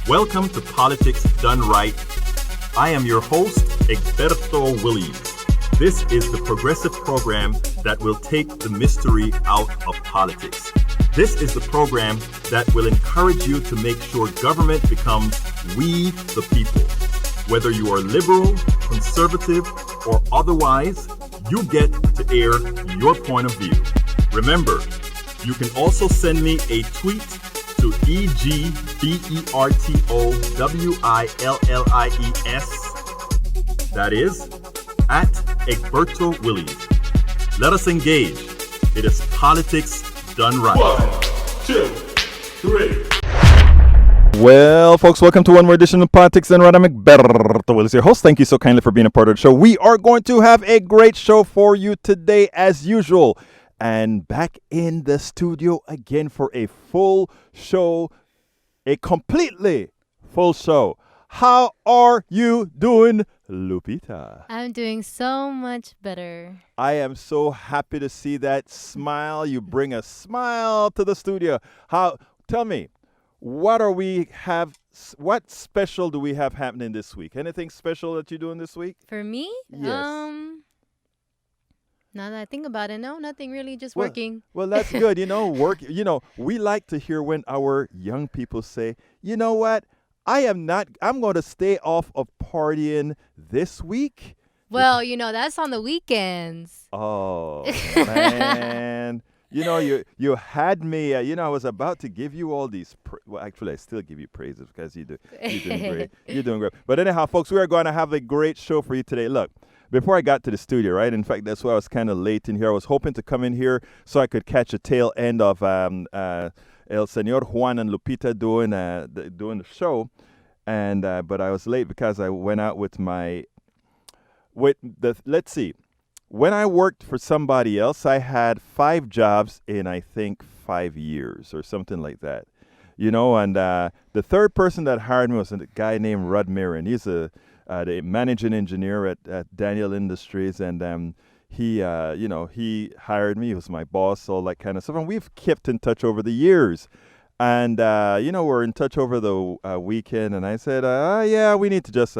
Welcome to Politics Done Right. I am your host, Egberto Williams. This is the progressive program that will take the mystery out of politics. This is the program that will encourage you to make sure government becomes we the people. Whether you are liberal, conservative, or otherwise, you get to air your point of view. Remember, you can also send me a tweet to EGBERTOWILLIES. That is, at Egberto Williams. Let us engage. It is politics done right. 1, 2, 3. Well, folks, welcome to one more edition of Politics Done Right. I'm Egberto Williams, your host. Thank you so kindly for being a part of the show. We are going to have a great show for you today, as usual. And back in the studio again for a full show, a completely full show. How are you doing, Lupita? I'm doing so much better. I am so happy to see that smile. You bring a smile to the studio. Tell me, what special do we have happening this week? Anything special that you're doing this week? For me? Yes. Now that I think about it, no, nothing really, just working. Well, that's good. We like to hear when our young people say, you know what? I'm going to stay off of partying this week. Well, that's on the weekends. Oh, man. You had me. I was about to give you all these. Actually, I still give you praises because you're doing great. You're doing great. But anyhow, folks, we are going to have a great show for you today. Look, before I got to the studio, right? In fact, that's why I was kind of late in here. I was hoping to come in here so I could catch a tail end of El Señor Juan and Lupita doing the show, but I was late because I went out let's see. When I worked for somebody else, I had 5 jobs in, I think, 5 years or something like that. And the third person that hired me was a guy named Rod Mirren. He's the managing engineer at Daniel Industries, and he hired me. He was my boss, all that kind of stuff. And we've kept in touch over the years. And, we're in touch over the weekend. And I said, yeah, we need to just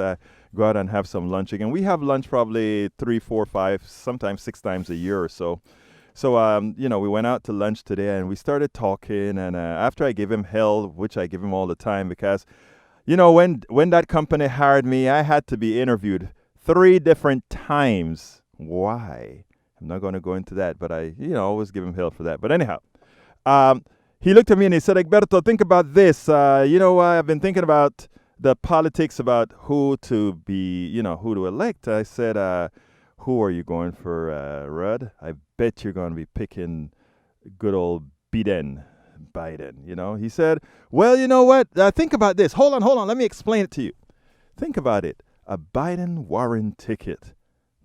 go out and have some lunch again. We have lunch probably 3, 4, 5, sometimes 6 times a year or so. So, we went out to lunch today and we started talking. And after I gave him hell, which I give him all the time because, when that company hired me, I had to be interviewed 3 different times. Why? I'm not going to go into that, but I, always give him hell for that. But anyhow, he looked at me and he said, Egberto, think about this. I've been thinking about the politics about who to elect. I said, who are you going for, Rudd? I bet you're going to be picking good old Biden. He said, well, you know what? Think about this. Hold on. Let me explain it to you. Think about it. A Biden-Warren ticket.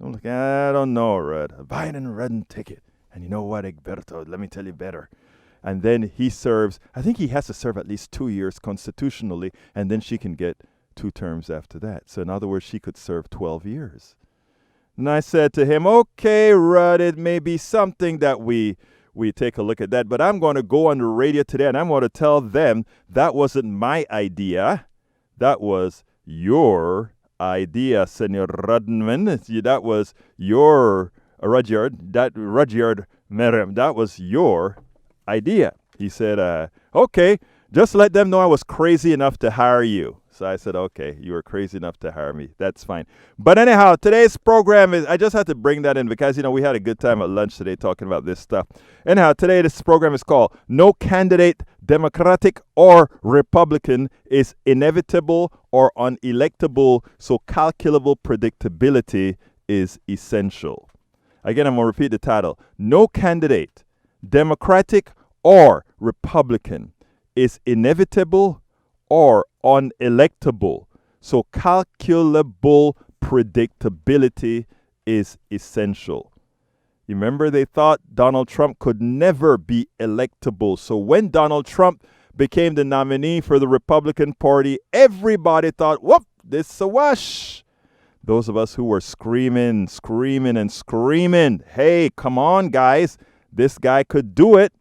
I'm like, I don't know, Rudd. A Biden-Warren ticket. And you know what, Egberto? Let me tell you better. And then he serves, I think he has to serve at least 2 years constitutionally, and then she can get 2 terms after that. So in other words, she could serve 12 years. And I said to him, okay, Rudd, it may be something that we take a look at that, but I'm going to go on the radio today and I'm going to tell them that wasn't my idea. That was your idea, Senor Rudman. That was your, Rudyard Merriam, that was your idea. He said, okay, just let them know I was crazy enough to hire you. So I said, okay, you were crazy enough to hire me. That's fine. But anyhow, today's program I just had to bring that in because, we had a good time at lunch today talking about this stuff. Anyhow, today this program is called No Candidate, Democratic or Republican, is Inevitable or Unelectable, so calculable predictability is essential. Again, I'm going to repeat the title. No candidate, Democratic or Republican, is inevitable or unelectable. So calculable predictability is essential. You remember they thought Donald Trump could never be electable. So when Donald Trump became the nominee for the Republican Party, everybody thought, whoop, this is a wash. Those of us who were screaming, hey, come on, guys, this guy could do it.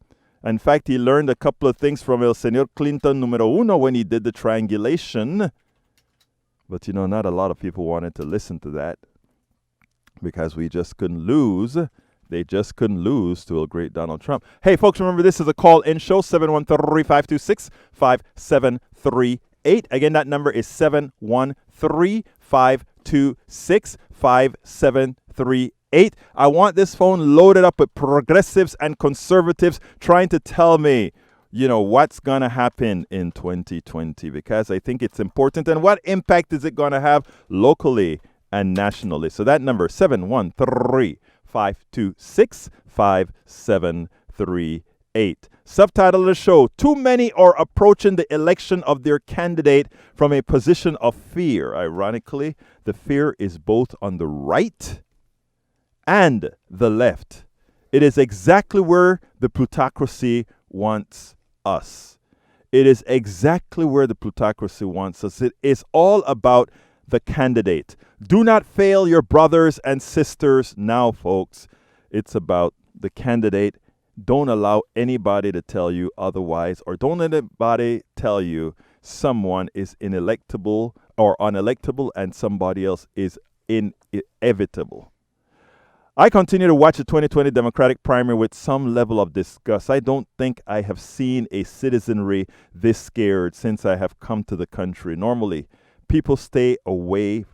In fact, he learned a couple of things from El Señor Clinton numero uno when he did the triangulation. But, not a lot of people wanted to listen to that because we just couldn't lose. They just couldn't lose to a great Donald Trump. Hey, folks, remember this is a call-in show, 713-526-5738. Again, that number is 713-526-5738. I want this phone loaded up with progressives and conservatives trying to tell me, what's going to happen in 2020, because I think it's important. And what impact is it going to have locally and nationally? So that number, 713-526-5738. Subtitle of the show, Too Many Are Approaching the Election of Their Candidate from a Position of Fear. Ironically, the fear is both on the right and the left. It is exactly where the plutocracy wants us. It is exactly where the plutocracy wants us. It is all about the candidate. Do not fail your brothers and sisters now, folks. It's about the candidate. Don't allow anybody to tell you otherwise, or don't let anybody tell you someone is inelectable or unelectable and somebody else is inevitable. I continue to watch the 2020 Democratic primary with some level of disgust. I don't think I have seen a citizenry this scared since I have come to the country. Normally, people stay away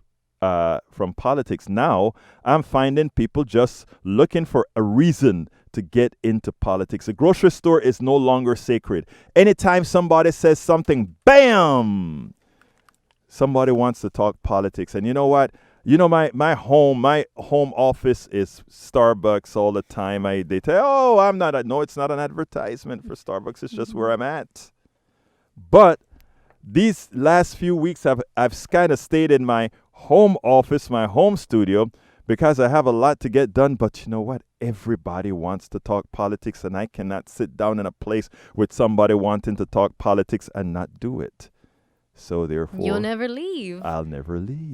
from politics. Now, I'm finding people just looking for a reason to get into politics. A grocery store is no longer sacred. Anytime somebody says something, bam! Somebody wants to talk politics. And you know what? My home office is Starbucks all the time. They tell, no, it's not an advertisement for Starbucks. It's just where I'm at. But these last few weeks, I've kind of stayed in my home office, my home studio, because I have a lot to get done. But you know what? Everybody wants to talk politics, and I cannot sit down in a place with somebody wanting to talk politics and not do it. So therefore, you'll never leave. I'll never leave.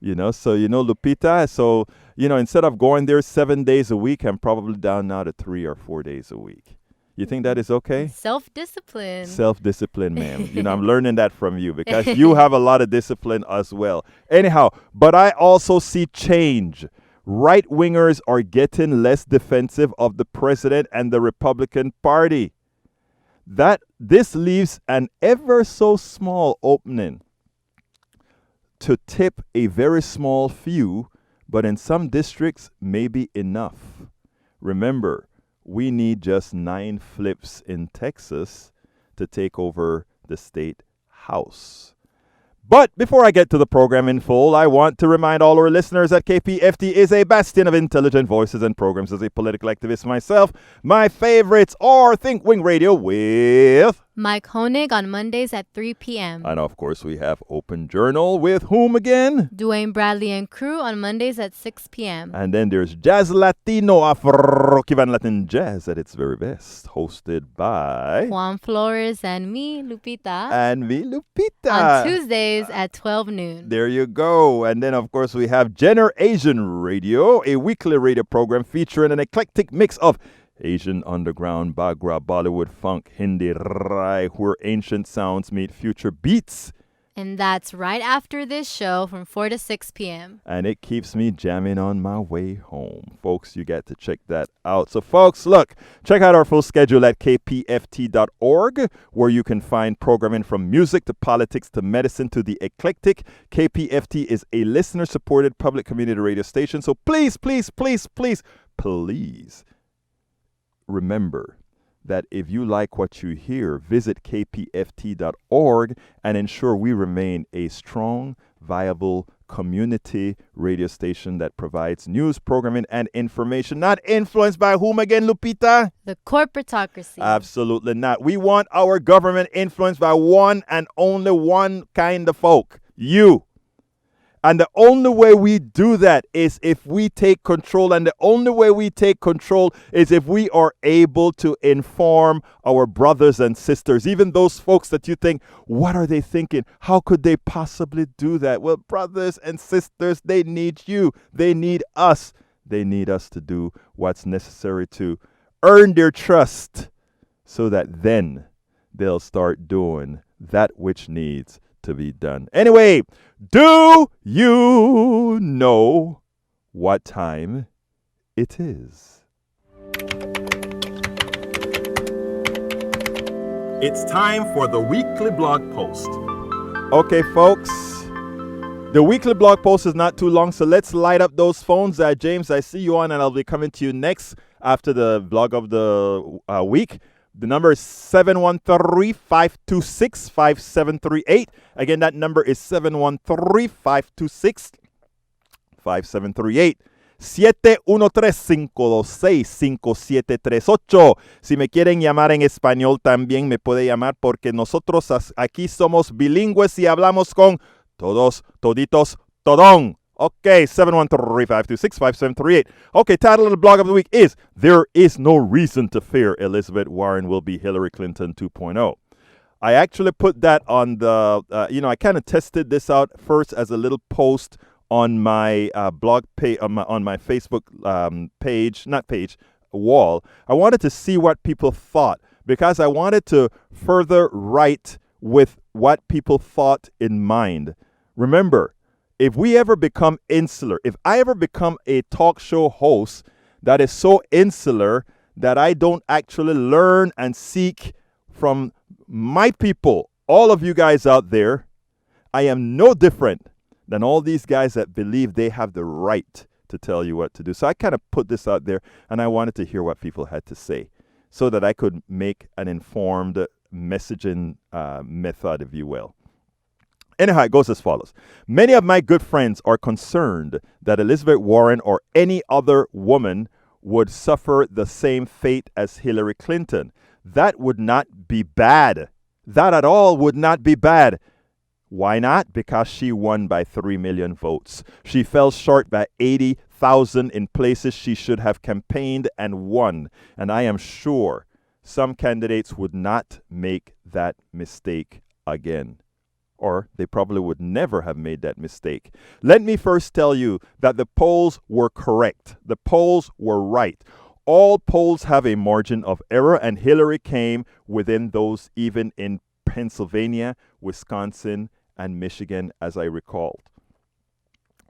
Lupita, so, instead of going there 7 days a week, I'm probably down now to 3 or 4 days a week. You think that is okay? Self-discipline. Self-discipline, ma'am. I'm learning that from you because you have a lot of discipline as well. Anyhow, but I also see change. Right-wingers are getting less defensive of the president and the Republican Party. This leaves an ever so small opening to tip a very small few, but in some districts, maybe enough. Remember, we need just 9 flips in Texas to take over the state house. But before I get to the program in full, I want to remind all our listeners that KPFT is a bastion of intelligent voices and programs. As a political activist myself, my favorites are Think Wing Radio with Mike Honig on Mondays at 3 p.m. And of course, we have Open Journal with whom again? Dwayne Bradley and crew on Mondays at 6 p.m. And then there's Jazz Latino, Afro-Cuban Latin Jazz at its very best, hosted by Juan Flores and me, Lupita. And me, Lupita. On Tuesdays at 12 noon. There you go. And then, of course, we have Jenner Asian Radio, a weekly radio program featuring an eclectic mix of Asian underground, Bagra, Bollywood, funk, Hindi, Rai, where ancient sounds meet future beats. And that's right after this show from 4 to 6 p.m. And it keeps me jamming on my way home. Folks, you got to check that out. So, folks, look, check out our full schedule at kpft.org, where you can find programming from music to politics to medicine to the eclectic. KPFT is a listener-supported public community radio station. So please, please, please, please, please remember that if you like what you hear, visit kpft.org and ensure we remain a strong, viable community radio station that provides news, programming, and information, not influenced by whom again, Lupita? The corporatocracy. Absolutely not. We want our government influenced by one and only one kind of folk, you. And the only way we do that is if we take control. And the only way we take control is if we are able to inform our brothers and sisters, even those folks that you think, what are they thinking? How could they possibly do that? Well, brothers and sisters, they need you. They need us. They need us to do what's necessary to earn their trust so that then they'll start doing that which needs to be done. Anyway, do you know what time it is? It's time for the weekly blog post. Okay, folks. The weekly blog post is not too long, so let's light up those phones. James, I see you on, and I'll be coming to you next after the blog of the week. The number is 713-526-5738. Again, that number is 713-526-5738. 713-526-5738. Si me quieren llamar en español también me puede llamar porque nosotros aquí somos bilingües y hablamos con todos, toditos, todón. Okay, 713-526-5738. Okay, title of the blog of the week is There is No Reason to Fear Elizabeth Warren Will Be Hillary Clinton 2.0. I actually put that on the, I kind of tested this out first as a little post on my blog page, on my Facebook wall. I wanted to see what people thought because I wanted to further write with what people thought in mind. Remember, if we ever become insular, if I ever become a talk show host that is so insular that I don't actually learn and seek from my people, all of you guys out there, I am no different than all these guys that believe they have the right to tell you what to do. So I kind of put this out there, and I wanted to hear what people had to say so that I could make an informed messaging method, if you will. Anyhow, it goes as follows. Many of my good friends are concerned that Elizabeth Warren or any other woman would suffer the same fate as Hillary Clinton. That would not be bad. That at all would not be bad. Why not? Because she won by 3 million votes. She fell short by 80,000 in places she should have campaigned and won. And I am sure some candidates would not make that mistake again. Or they probably would never have made that mistake. Let me first tell you that the polls were correct. The polls were right. All polls have a margin of error, and Hillary came within those even in Pennsylvania, Wisconsin, and Michigan, as I recalled.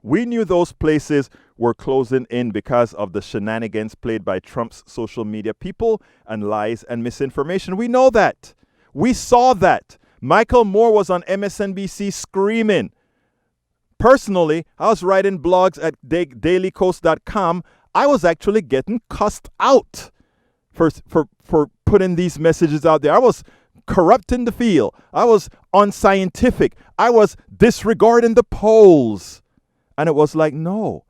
We knew those places were closing in because of the shenanigans played by Trump's social media people and lies and misinformation. We know that. We saw that. Michael Moore was on MSNBC screaming. Personally, I was writing blogs at dailycoast.com. I was actually getting cussed out for putting these messages out there. I was corrupting the field. I was unscientific. I was disregarding the polls. And it was like, no.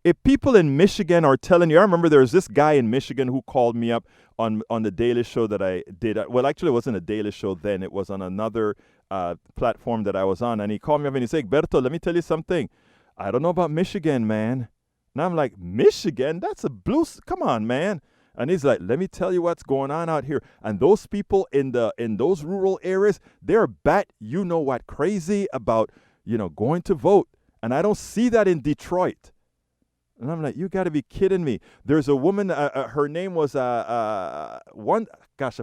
If people in Michigan are telling you, I remember there was this guy in Michigan who called me up on the Daily Show that I did. Well, actually, it wasn't a Daily Show then. It was on another platform that I was on. And he called me up and he said, Berto, let me tell you something. I don't know about Michigan, man. And I'm like, Michigan? That's a blue. Come on, man. And he's like, let me tell you what's going on out here. And those people in those rural areas, they're you know what, crazy about, going to vote. And I don't see that in Detroit. And I'm like, you got to be kidding me. There's a woman, her name was, I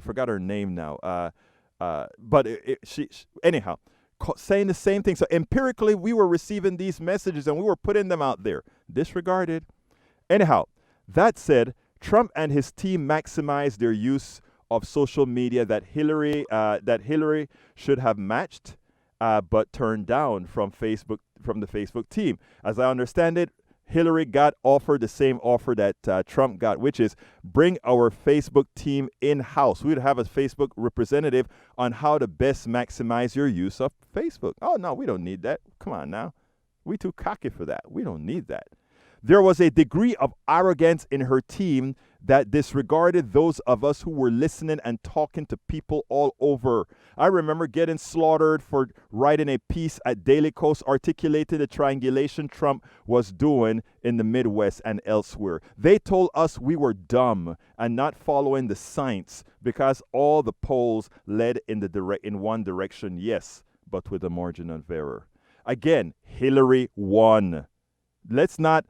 forgot her name now. But she anyhow, saying the same thing. So empirically, we were receiving these messages and we were putting them out there. Disregarded. Anyhow, that said, Trump and his team maximized their use of social media that Hillary should have matched, but turned down from the Facebook team. As I understand it, Hillary got offered the same offer that Trump got, which is bring our Facebook team in-house. We'd have a Facebook representative on how to best maximize your use of Facebook. Oh, no, we don't need that. Come on now. We too cocky for that. We don't need that. There was a degree of arrogance in her team that disregarded those of us who were listening and talking to people all over. I remember getting slaughtered for writing a piece at Daily Coast articulating the triangulation Trump was doing in the Midwest and elsewhere. They told us we were dumb and not following the science because all the polls led in one direction, yes, but with a margin of error. Again, Hillary won. Let's not.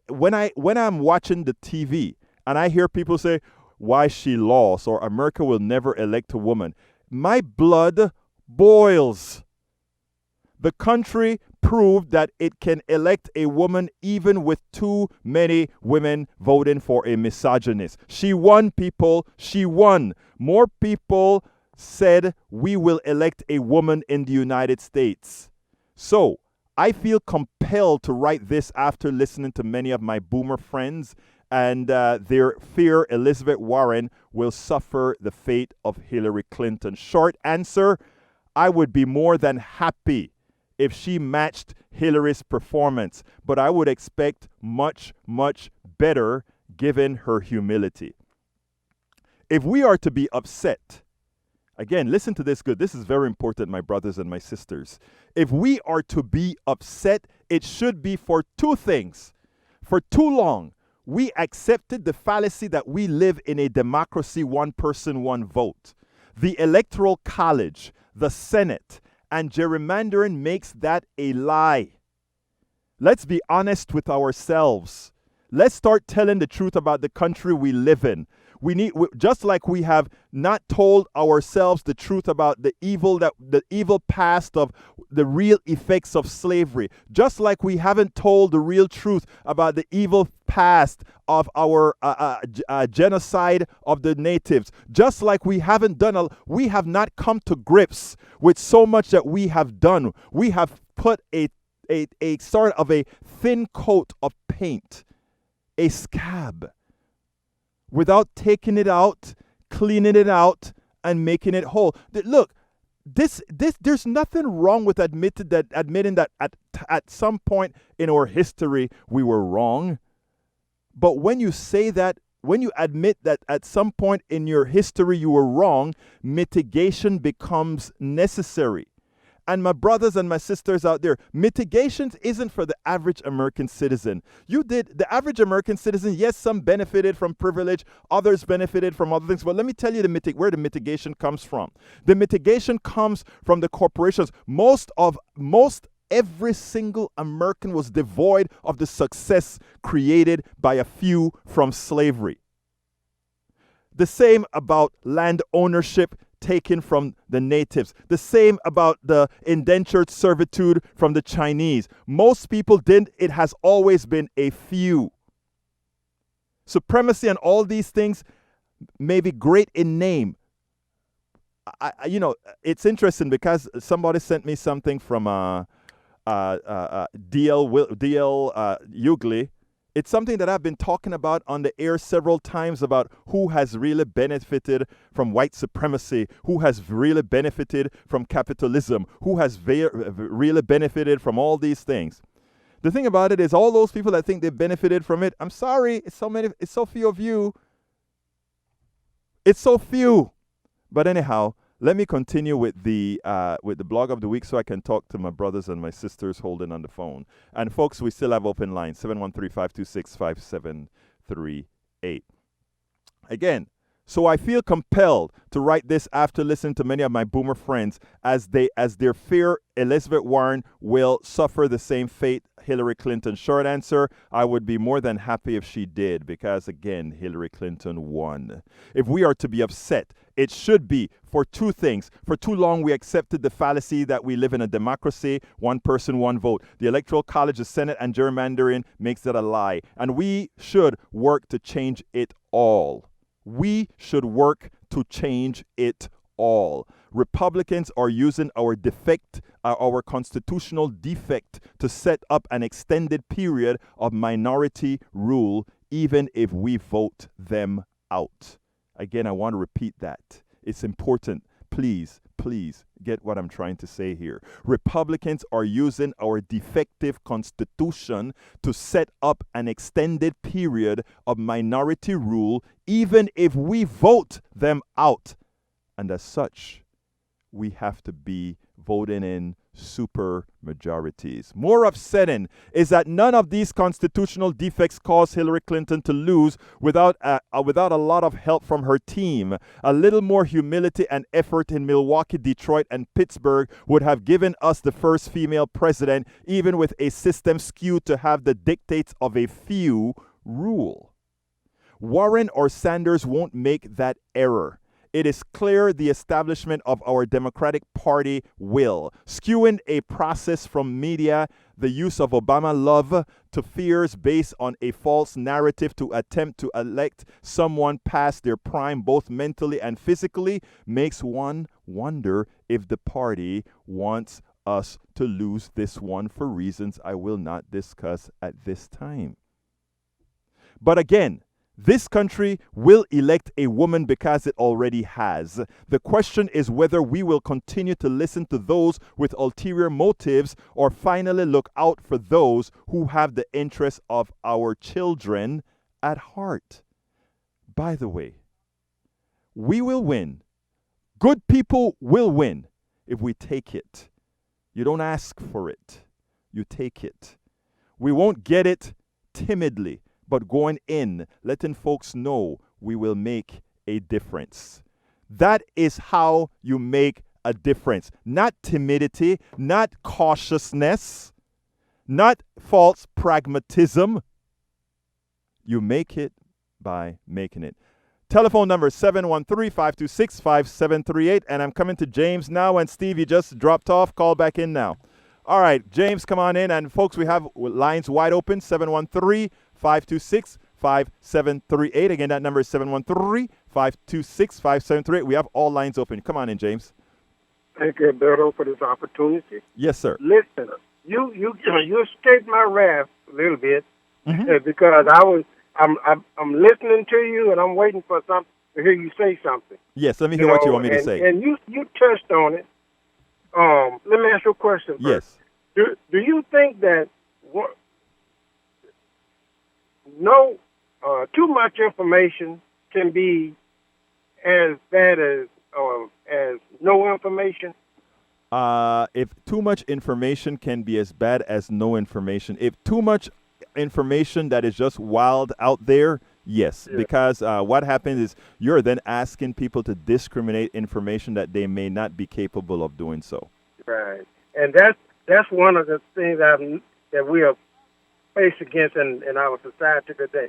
When I'm watching the TV and I hear people say, why she lost, or America will never elect a woman, my blood boils. The country proved that it can elect a woman even with too many women voting for a misogynist. She won, people. She won. More people said we will elect a woman in the United States. So I feel compelled to write this after listening to many of my boomer friends and their fear Elizabeth Warren will suffer the fate of Hillary Clinton. Short answer, I would be more than happy if she matched Hillary's performance, but I would expect much, much better given her humility. If we are to be upset, again, listen to this good. This is very important, my brothers and my sisters. If we are to be upset, it should be for two things. For too long, we accepted the fallacy that we live in a democracy, one person, one vote. The Electoral College, the Senate, and gerrymandering makes that a lie. Let's be honest with ourselves. Let's start telling the truth about the country we live in. Just like we have not told ourselves the truth about the evil past of the real effects of slavery, just like we haven't told the real truth about the evil past of our genocide of the natives, just like we have not come to grips with so much that we have done. We have put a sort of a thin coat of paint, a scab, without taking it out, cleaning it out, and making it whole. Look, there's nothing wrong with admitting that at some point in our history we were wrong. But when you say that, when you admit that at some point in your history you were wrong, mitigation becomes necessary. And my brothers and my sisters out there, mitigation isn't for the average American citizen. The average American citizen, yes, some benefited from privilege, others benefited from other things. But let me tell you where the mitigation comes from. The mitigation comes from the corporations. Most every single American was devoid of the success created by a few from slavery. The same about land ownership taken from the natives. The same about the indentured servitude from the Chinese. Most people didn't. It has always been a few. Supremacy and all these things may be great in name. It's interesting because somebody sent me something from D.L. Hughley. It's something that I've been talking about on the air several times about who has really benefited from white supremacy, who has really benefited from capitalism, who has really benefited from all these things. The thing about it is all those people that think they benefited from it, I'm sorry, it's so few of you. It's so few. But anyhow, let me continue with the blog of the week so I can talk to my brothers and my sisters holding on the phone. And folks, we still have open lines, 713-526-5738. Again, so I feel compelled to write this after listening to many of my boomer friends as their fear Elizabeth Warren will suffer the same fate Hillary Clinton. Short answer, I would be more than happy if she did because, again, Hillary Clinton won. If we are to be upset, it should be for two things. For too long, we accepted the fallacy that we live in a democracy, one person, one vote. The Electoral College, the Senate, and gerrymandering makes that a lie. And we should work to change it all. We should work to change it all. Republicans are using our constitutional defect to set up an extended period of minority rule, even if we vote them out. Again, I want to repeat that. It's important. Please get what I'm trying to say here. Republicans are using our defective constitution to set up an extended period of minority rule, even if we vote them out. And as such, we have to be voting in super majorities. More upsetting is that none of these constitutional defects caused Hillary Clinton to lose without a lot of help from her team. A little more humility and effort in Milwaukee, Detroit, and Pittsburgh would have given us the first female president, even with a system skewed to have the dictates of a few rule. Warren or Sanders won't make that error. It is clear the establishment of our Democratic Party will, skewing a process from media, the use of Obama love to fears based on a false narrative to attempt to elect someone past their prime, both mentally and physically, makes one wonder if the party wants us to lose this one for reasons I will not discuss at this time. But again, this country will elect a woman because it already has. The question is whether we will continue to listen to those with ulterior motives or finally look out for those who have the interests of our children at heart. By the way, we will win. Good people will win if we take it. You don't ask for it. You take it. We won't get it timidly, but going in, letting folks know we will make a difference. That is how you make a difference. Not timidity, not cautiousness, not false pragmatism. You make it by making it. Telephone number 713-526-5738. And I'm coming to James now. And Steve, you just dropped off. Call back in now. All right, James, come on in. And folks, we have lines wide open, 713-526-5738. Again, that number is 713-526-5738. We have all lines open. Come on in, James. Thank you, Alberto, for this opportunity. Yes, sir. Listen, you escaped my wrath a little bit because I'm listening to you and I'm waiting for something to hear you say something. Yes, let me hear what you want me to say. And you touched on it. Let me ask you a question first. Yes. Do you think that too much information can be as bad as no information? If too much information can be as bad as no information. If too much information that is just wild out there, yes. Yeah. Because what happens is you're then asking people to discriminate information that they may not be capable of doing so. Right. And that's one of the things that we are faced against in our society today.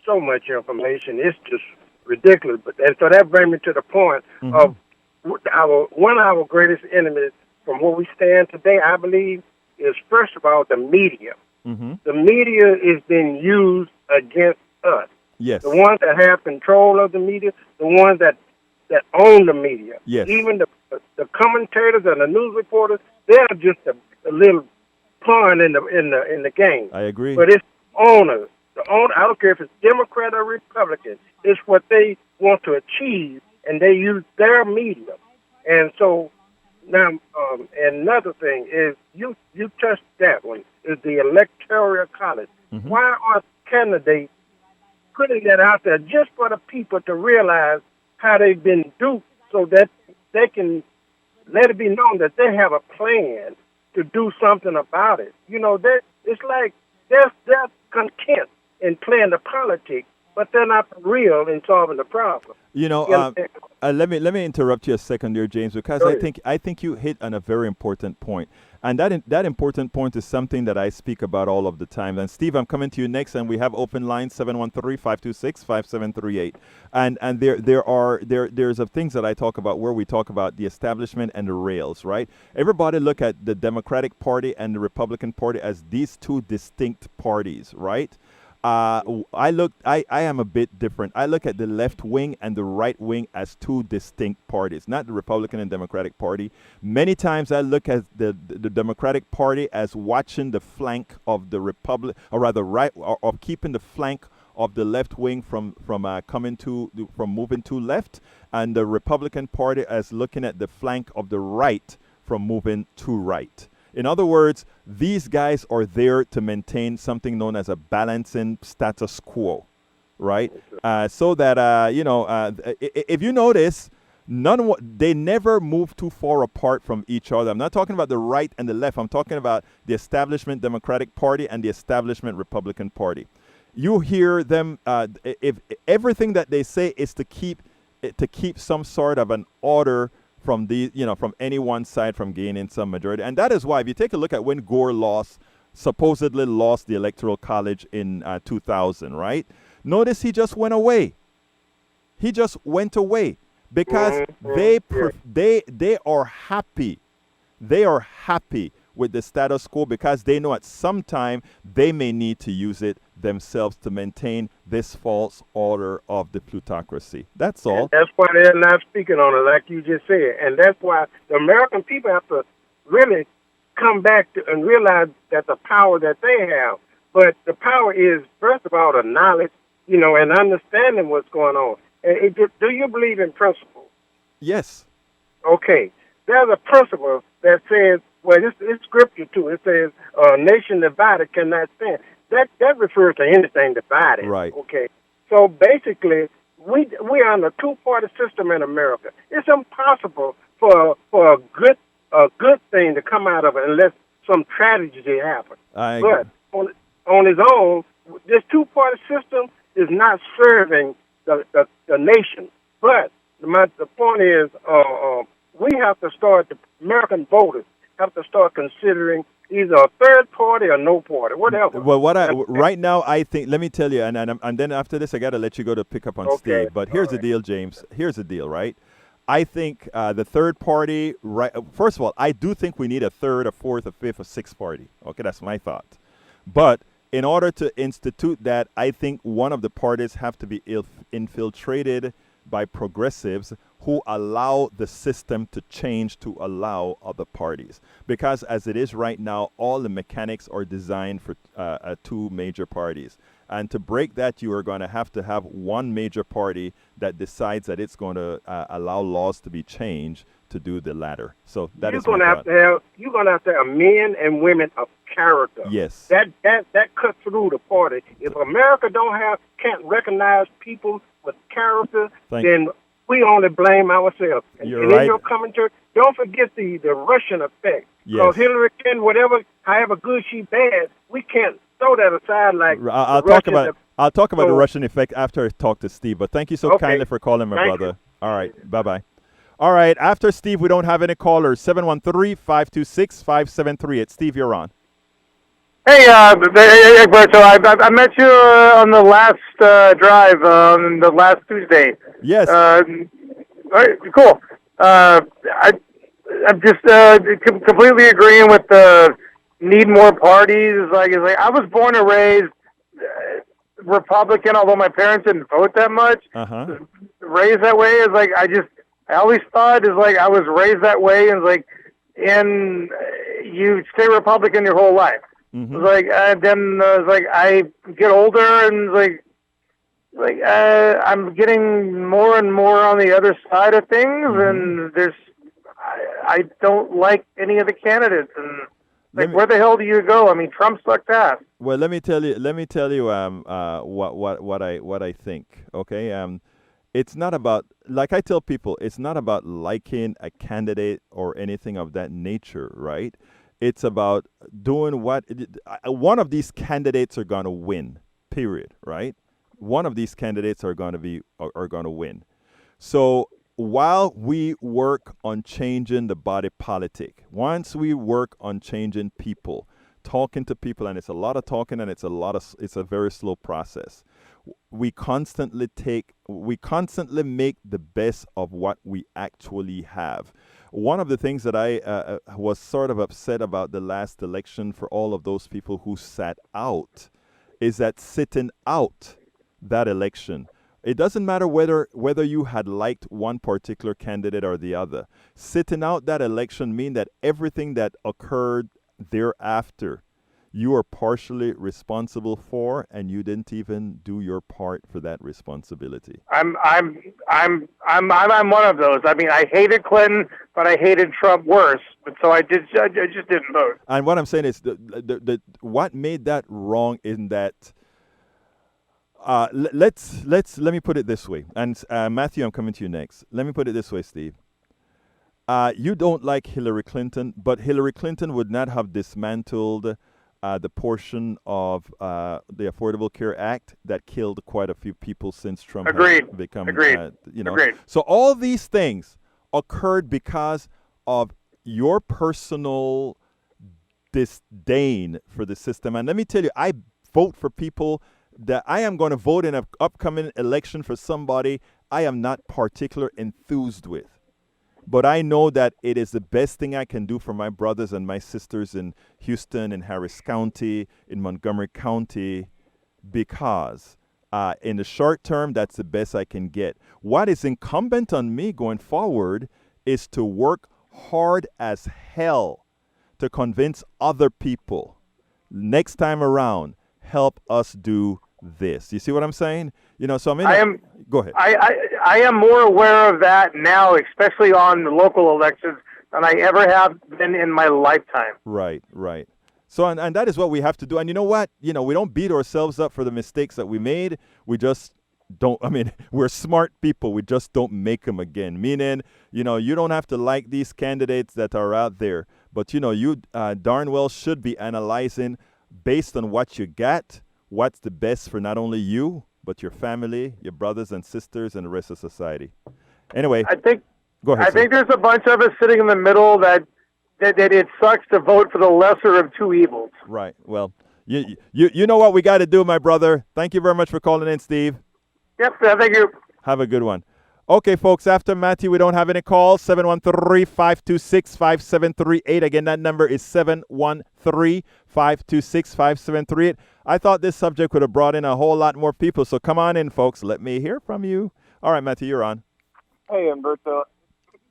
So much information. It's just ridiculous. And so that brings me to the point of one of our greatest enemies from where we stand today, I believe, is first of all the media. The media is being used against us. Yes. The ones that have control of the media, the ones that own the media. Yes. Even the commentators and the news reporters, they're just a little pawn in the game. I agree. But it's owners. The owner, I don't care if it's Democrat or Republican, it's what they want to achieve, and they use their media. And so now, and another thing is you touched that one, is the electoral college. Why are candidates putting that out there just for the people to realize how they've been duped so that they can let it be known that they have a plan to do something about it? You know, it's like they're content in playing the politics, but they're not real in solving the problem. You know, let me interrupt you a second there, James, because I think you hit on a very important point. And that important point is something that I speak about all of the time. And Steve, I'm coming to you next, and we have open lines 713-526-5738. And there's things that I talk about where we talk about the establishment and the rails, right? Everybody look at the Democratic Party and the Republican Party as these two distinct parties, right? I am a bit different. I look at the left wing and the right wing as two distinct parties, not the Republican and Democratic Party. Many times I look at the Democratic Party as watching the flank of the Republic, or rather or keeping the flank of the left wing from moving to left, and the Republican Party as looking at the flank of the right from moving to right. In other words, these guys are there to maintain something known as a balancing status quo, right? So that, if you notice, they never move too far apart from each other. I'm not talking about the right and the left. I'm talking about the establishment Democratic Party and the establishment Republican Party. You hear them, if everything that they say is to keep some sort of an order from from any one side from gaining some majority. And that is why, if you take a look at when Gore supposedly lost the Electoral College in 2000, right? Notice he just went away. He just went away because they are happy. They are happy with the status quo because they know at some time they may need to use it themselves to maintain this false order of the plutocracy. That's all. And that's why they're not speaking on it, like you just said. And that's why the American people have to really come back to and realize that the power that they have. But the power is, first of all, the knowledge, and understanding what's going on. And do you believe in principles? Yes. Okay. There's a principle that says, well, it's scripture too. It says, "A nation divided cannot stand." That refers to anything divided. Right. Okay. So basically, we are in a two-party system in America. It's impossible for a good thing to come out of it unless some tragedy happens. I agree. But on its own, this two-party system is not serving the nation. But the point is, we have to start, the American voters have to start considering either a third party or no party, whatever. Well, right now, I think, let me tell you, and then after this, I got to let you go to pick up on Okay. Steve. But here's the deal, James. Here's the deal, right? I think the third party, right? First of all, I do think we need a third, a fourth, a fifth, a sixth party. Okay, that's my thought. But in order to institute that, I think one of the parties have to be infiltrated by progressives who allow the system to change to allow other parties. Because as it is right now, all the mechanics are designed for two major parties. And to break that, you are going to have one major party that decides that it's going to allow laws to be changed to do the latter. So that is my thought. You're going to have to have men and women of character. Yes. That cuts through the party. If America can't recognize people with character, then we only blame ourselves. You're and right. in your commentary, don't forget the Russian effect. Yes. Because Hillary Clinton, however good she bad, we can't throw that aside like I'll talk about the Russian effect after I talk to Steve. But thank you so kindly for calling, my brother. You. All right. Bye-bye. All right. After Steve, we don't have any callers. 713-526-573. It's Steve, you're on. Hey, Egberto, I met you on the last drive on the last Tuesday. Yes. All right, cool. I'm just completely agreeing with the need more parties. It's like I was born and raised Republican, although my parents didn't vote that much. Raised that way is like I always thought is like I was raised that way, and and you stay Republican your whole life. Mm-hmm. Then I get older and I'm getting more and more on the other side of things, and I don't like any of the candidates, and where the hell do you go? I mean, Trump sucked ass. Well, let me tell you what I think. Okay, it's not about, like I tell people, it's not about liking a candidate or anything of that nature, right? It's about doing one of these candidates are going to win, period, right? One of these candidates are going to win. So while we work on changing the body politic, once we work on changing people, talking to people, and it's a lot of talking and it's a very slow process. We constantly make the best of what we actually have. One of the things that I was sort of upset about the last election for all of those people who sat out is that sitting out that election, it doesn't matter whether you had liked one particular candidate or the other. Sitting out that election mean that everything that occurred thereafter, you are partially responsible for, and you didn't even do your part for that responsibility. I'm one of those. I mean, I hated Clinton, but I hated Trump worse. But so I just didn't vote. And what I'm saying is, what made that wrong in that. Let me put it this way. And Matthew, I'm coming to you next. Let me put it this way, Steve. You don't like Hillary Clinton, but Hillary Clinton would not have dismantled the portion of the Affordable Care Act that killed quite a few people since Trump has become, Agreed. So all these things occurred because of your personal disdain for the system. And let me tell you, I vote for people that I am going to vote in an upcoming election for somebody I am not particularly enthused with. But I know that it is the best thing I can do for my brothers and my sisters in Houston, in Harris County, in Montgomery County, because in the short term, that's the best I can get. What is incumbent on me going forward is to work hard as hell to convince other people next time around, help us do this. You see what I'm saying? You know, so go ahead. I am more aware of that now, especially on the local elections, than I ever have been in my lifetime. Right. So, and that is what we have to do. And you know what? You know, we don't beat ourselves up for the mistakes that we made. We just don't, we're smart people. We just don't make them again. Meaning, you know, you don't have to like these candidates that are out there. But, you know, you darn well should be analyzing based on what you got, what's the best for not only you, but your family, your brothers and sisters, and the rest of society. Anyway, go ahead. I think there's a bunch of us sitting in the middle that it sucks to vote for the lesser of two evils. Right. Well, you know what we got to do, my brother. Thank you very much for calling in, Steve. Yep. Thank you. Have a good one. Okay, folks, after Matthew, we don't have any calls. 713-526-5738. Again, that number is 713-526-5738. I thought this subject would have brought in a whole lot more people, so come on in, folks. Let me hear from you. All right, Matthew, you're on. Hey, Umberto.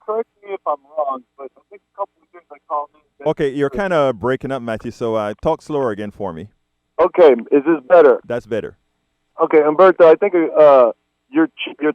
Correct me if I'm wrong, but I think a couple of years I called in. Okay, you're kind of breaking up, Matthew, so talk slower again for me. Okay, is this better? That's better. Okay, Umberto, I think your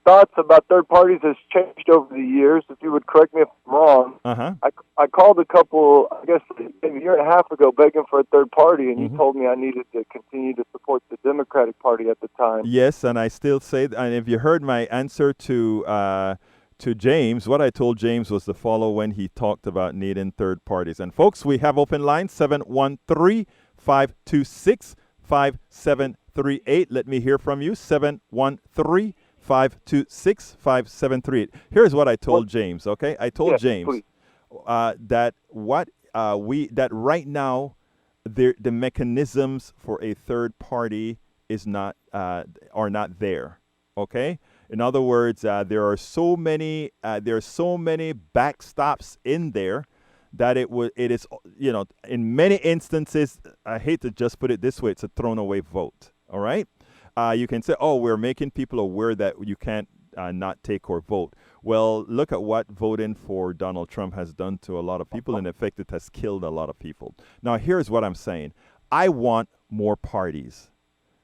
thoughts about third parties has changed over the years. If you would correct me if I'm wrong. I called a couple, I guess, maybe a year and a half ago begging for a third party, and you told me I needed to continue to support the Democratic Party at the time. Yes, and I still say, and if you heard my answer to James, what I told James was to follow when he talked about needing third parties. And folks, we have open line 713-526-5738. Let me hear from you. 713-526-5738. Here's what I told James, okay? I told James that that right now the mechanisms for a third party are not there, okay? In other words, there are so many backstops in there that it is, you know, in many instances, I hate to just put it this way, it's a thrown away vote. All right. You can say, oh, we're making people aware that you can't not take or vote. Well, look at what voting for Donald Trump has done to a lot of people. In effect, it has killed a lot of people. Now, here's what I'm saying. I want more parties,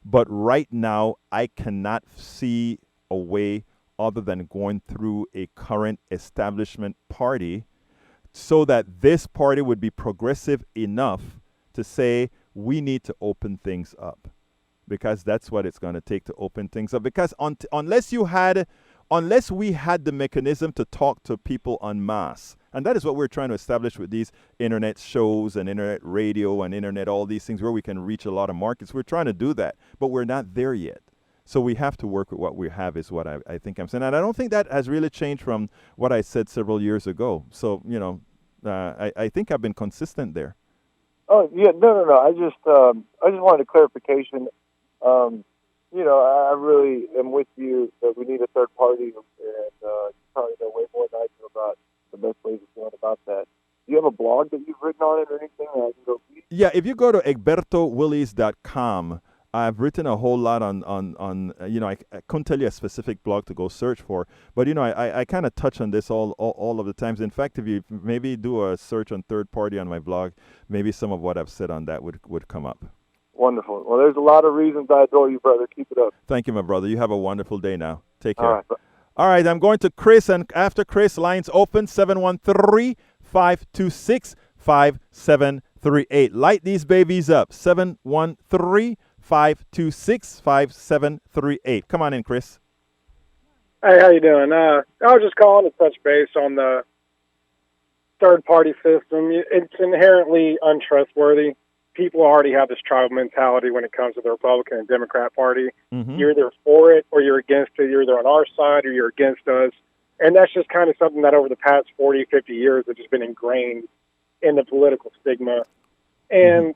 but right now I cannot see a way other than going through a current establishment party so that this party would be progressive enough to say we need to open things up, because that's what it's going to take to open things up. Because unless we had the mechanism to talk to people en masse, and that is what we're trying to establish with these internet shows and internet radio and internet, all these things where we can reach a lot of markets. We're trying to do that, but we're not there yet. So we have to work with what we have is what I think I'm saying. And I don't think that has really changed from what I said several years ago. So, you know, I think I've been consistent there. Oh, yeah, no. I just wanted a clarification. You know, I really am with you that we need a third party, and you probably know way more than I do about the best ways of going about that. Do you have a blog that you've written on it or anything that I can go read? Yeah, if you go to egbertowillies.com, I've written a whole lot on you know, I couldn't tell you a specific blog to go search for, but, you know, I kind of touch on this all of the times. In fact, if you maybe do a search on third party on my blog, maybe some of what I've said on that would come up. Wonderful. Well, there's a lot of reasons I adore you, brother. Keep it up. Thank you, my brother. You have a wonderful day now. Take care. All right. All right, I'm going to Chris, and after Chris, lines open, 713-526-5738. Light these babies up, 713-526-5738. Come on in, Chris. Hey, how you doing? I was just calling to touch base on the third-party system. It's inherently untrustworthy. People already have this tribal mentality when it comes to the Republican and Democrat Party. Mm-hmm. You're either for it or you're against it. You're either on our side or you're against us. And that's just kind of something that over the past 40, 50 years has just been ingrained in the political stigma. And,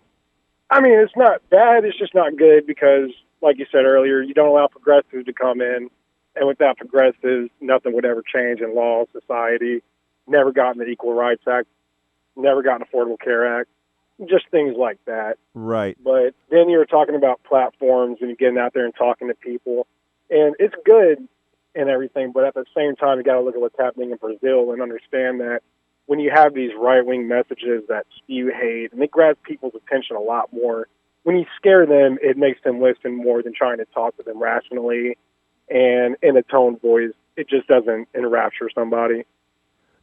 I mean, it's not bad. It's just not good because like you said earlier, you don't allow progressives to come in, and without progressives, nothing would ever change in law, society. Never gotten the Equal Rights Act, never gotten Affordable Care Act, just things like that. Right. But then you're talking about platforms and you're getting out there and talking to people, and it's good and everything, but at the same time, you got to look at what's happening in Brazil and understand that when you have these right-wing messages that spew hate, and it grabs people's attention a lot more, when you scare them, it makes them listen more than trying to talk to them rationally and in a toned voice. It just doesn't enrapture somebody.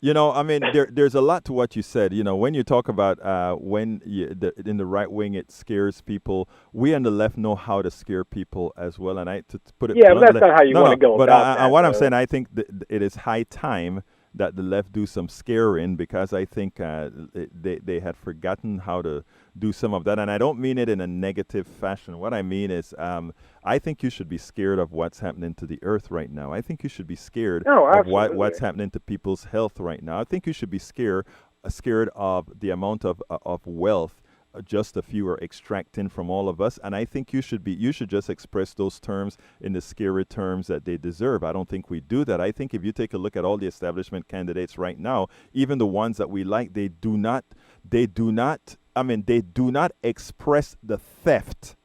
You know, I mean, there's a lot to what you said. You know, when you talk about in the right wing, it scares people. We on the left know how to scare people as well. And to put it but that's not how you want to go but about that. What I'm saying, I think it is high time that the left do some scaring, because I think they had forgotten how to do some of that. And I don't mean it in a negative fashion. What I mean is I think you should be scared of what's happening to the earth right now. I think you should be scared of what's happening to people's health right now. I think you should be scared of the amount of wealth just a few are extracting from all of us. And I think you should just express those terms in the scary terms that they deserve. I don't think we do that. I think if you take a look at all the establishment candidates right now, even the ones that we like, they do not express the theft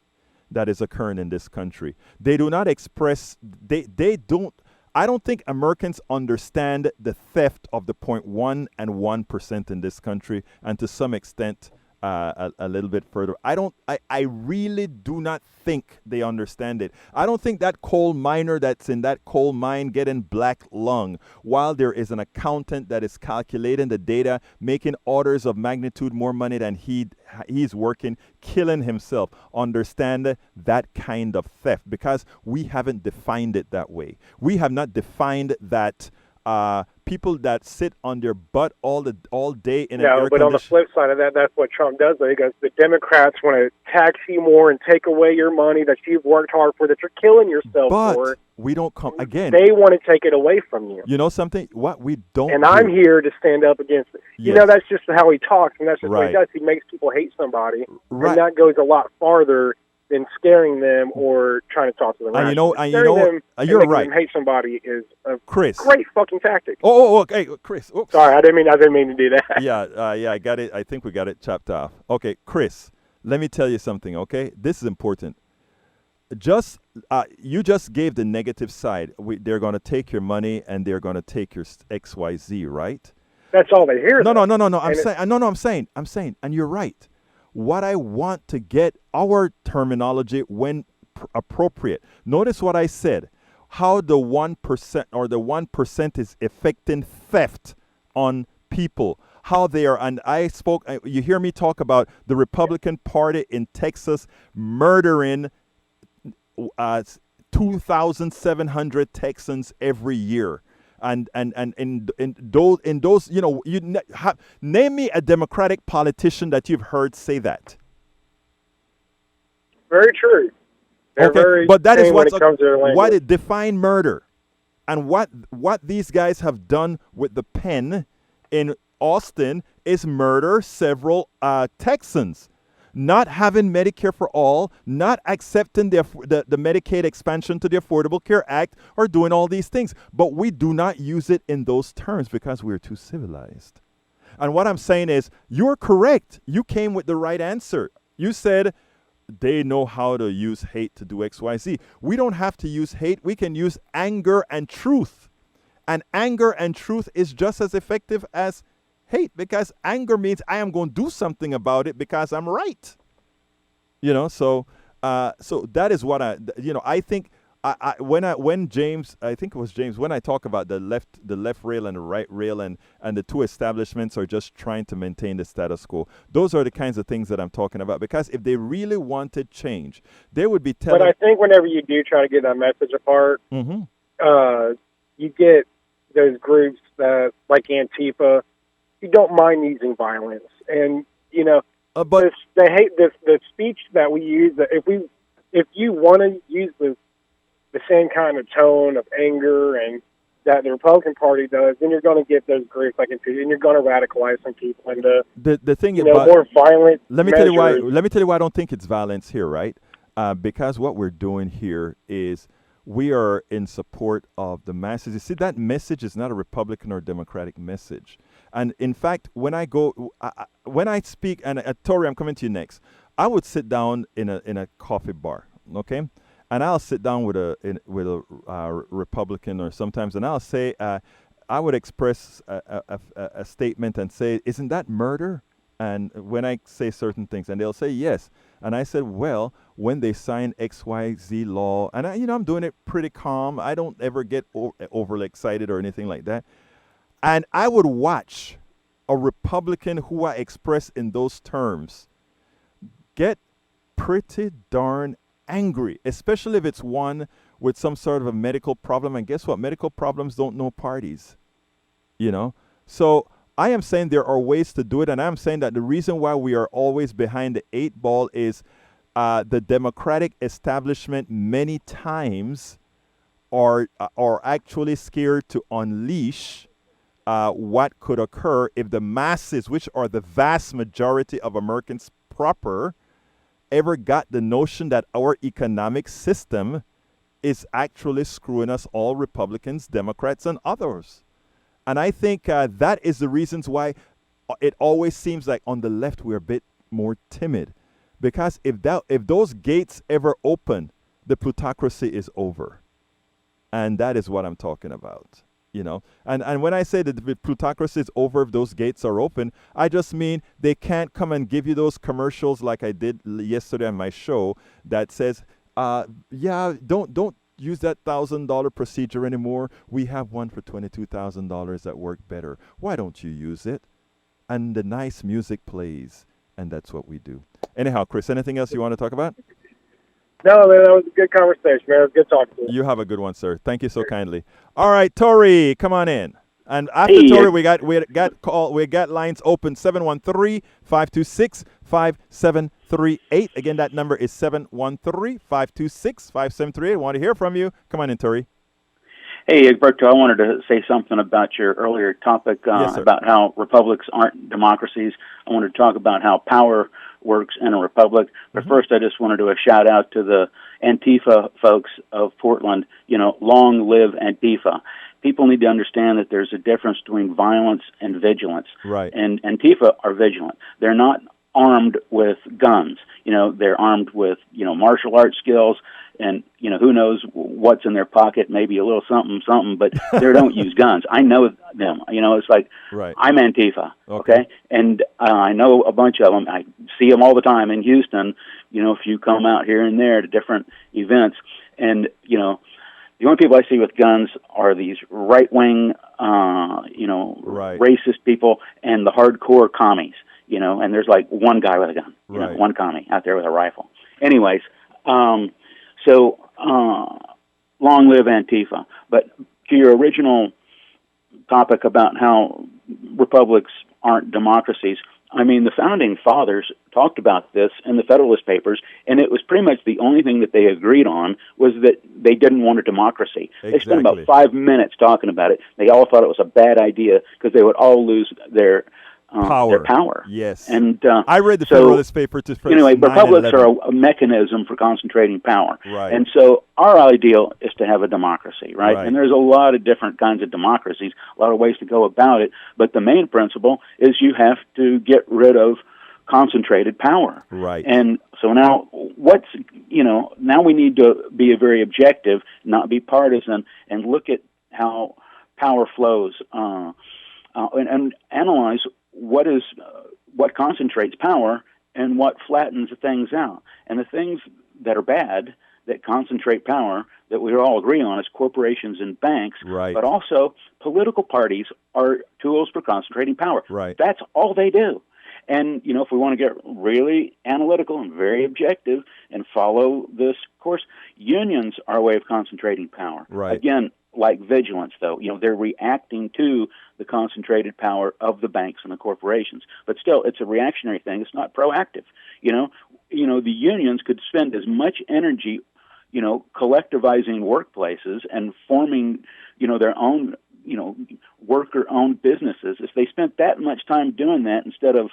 that is occurring in this country. They do not express, I don't think Americans understand the theft of the 0.1 and 1% in this country, and to some extent, a little bit further. I really do not think they understand it. I don't think that coal miner that's in that coal mine getting black lung, while there is an accountant that is calculating the data, making orders of magnitude more money than he's working, killing himself, understand that kind of theft, because we haven't defined it that way. We have not defined that people that sit on their butt all day in an air but on the flip side of that, that's what Trump does. Though. He goes, the Democrats want to tax you more and take away your money that you've worked hard for, that you're killing yourself for. But we don't come again. They want to take it away from you. You know something? What we don't. And I'm here to stand up against it. You know, that's just how he talks, and that's just what he does. He makes people hate somebody, and that goes a lot farther than scaring them or trying to talk to them. You're right. Them hate somebody is a great fucking tactic. Okay, Chris. Oops. Sorry, I didn't mean to do that. Yeah, I got it. I think we got it chopped off. Okay, Chris, let me tell you something. Okay, this is important. You just gave the negative side. They're going to take your money and they're going to take your XYZ, right? That's all they hear. No. I'm saying, and you're right. What I want to get our terminology when appropriate. Notice what I said. How the 1% or the 1% is affecting theft on people. How they are, and I spoke. You hear me talk about the Republican Party in Texas murdering 2,700 Texans every year. And in those, you know, name me a Democratic politician that you've heard say that. Very true. But that is what it define murder, and what these guys have done with the pen in Austin is murder several Texans. Not having Medicare for all, not accepting the Medicaid expansion to the Affordable Care Act, or doing all these things. But we do not use it in those terms because we're too civilized. And what I'm saying is, you're correct. You came with the right answer. You said they know how to use hate to do X, Y, Z. We don't have to use hate. We can use anger and truth. And anger and truth is just as effective as hate, because anger means I am going to do something about it because I'm right. You know, so that is what I think. When James, I think it was James, when I talk about the left rail and the right rail and the two establishments are just trying to maintain the status quo. Those are the kinds of things that I'm talking about, because if they really wanted change, they would be telling. But I think whenever you do try to get that message apart, you get those groups that, like Antifa, you don't mind using violence, and you know, but they hate the speech that we use. That if you want to use the same kind of tone of anger and that the Republican Party does, then you're going to get those groups like Antifa, and you're going to radicalize some people into the thing more violent. Let me tell you why I don't think it's violence here, right? because what we're doing here is we are in support of the masses. You see, that message is not a Republican or Democratic message. And in fact, when I speak, and Tori, I'm coming to you next. I would sit down in a coffee bar, okay, and I'll sit down with a Republican or sometimes, and I'll say, I would express a statement and say, "Isn't that murder?" And when I say certain things, and they'll say yes, and I said, well, when they sign XYZ law, and I'm doing it pretty calm. I don't ever get overly excited or anything like that. And I would watch a Republican who I express in those terms get pretty darn angry, especially if it's one with some sort of a medical problem. And guess what? Medical problems don't know parties, So I am saying there are ways to do it, and I'm saying that the reason why we are always behind the 8 ball is the Democratic establishment many times are actually scared to unleash what could occur if the masses, which are the vast majority of Americans proper, ever got the notion that our economic system is actually screwing us all, Republicans, Democrats, and others. And I think that is the reasons why it always seems like on the left we're a bit more timid. Because if those gates ever open, the plutocracy is over. And that is what I'm talking about. And when I say that the plutocracy is over if those gates are open, I just mean they can't come and give you those commercials like I did yesterday on my show that says, don't use that $1,000 procedure anymore. We have one for $22,000 that work better. Why don't you use it? And the nice music plays, and that's what we do. Anyhow, Chris, anything else you want to talk about? No, man, that was a good conversation, man. It was good talking to you. You have a good one, sir. Thank you so kindly. All right, Tori, come on in. And after Tori, we got lines open 713-526-5738. Again, that number is 713-526-5738. I want to hear from you. Come on in, Tori. Hey, Egberto, I wanted to say something about your earlier topic about how republics aren't democracies. I wanted to talk about how power works in a republic. But first, I just wanted to shout out to the Antifa folks of Portland. Long live Antifa. People need to understand that there's a difference between violence and vigilance. Right. And Antifa are vigilant. They're not armed with guns. They're armed with, martial arts skills. And, who knows what's in their pocket, maybe a little something, but they don't use guns. I know them. It's like, right. I'm Antifa, okay? And I know a bunch of them. I see them all the time in Houston, if you come out here and there to different events. And, the only people I see with guns are these right-wing, racist people and the hardcore commies, and there's like one guy with a gun, one commie out there with a rifle. Anyways, So, long live Antifa. But to your original topic about how republics aren't democracies, the founding fathers talked about this in the Federalist Papers, and it was pretty much the only thing that they agreed on was that they didn't want a democracy. Exactly. They spent about 5 minutes talking about it. They all thought it was a bad idea because they would all lose their power. Yes. And I read the Federalist paper to anyway, republics are a mechanism for concentrating power. Right. And so our ideal is to have a democracy, right? And there's a lot of different kinds of democracies, a lot of ways to go about it, but the main principle is you have to get rid of concentrated power. Right. And so now now we need to be very objective, not be partisan, and look at how power flows and analyze what concentrates power and what flattens things out. And the things that are bad that concentrate power that we all agree on is corporations and banks, but also political parties are tools for concentrating power. Right. That's all they do. And, if we want to get really analytical and very objective and follow this course, unions are a way of concentrating power. Right. Again, like vigilance, though, they're reacting to the concentrated power of the banks and the corporations. But still, it's a reactionary thing. It's not proactive. The unions could spend as much energy, collectivizing workplaces and forming, their own, worker-owned businesses. If they spent that much time doing that instead of,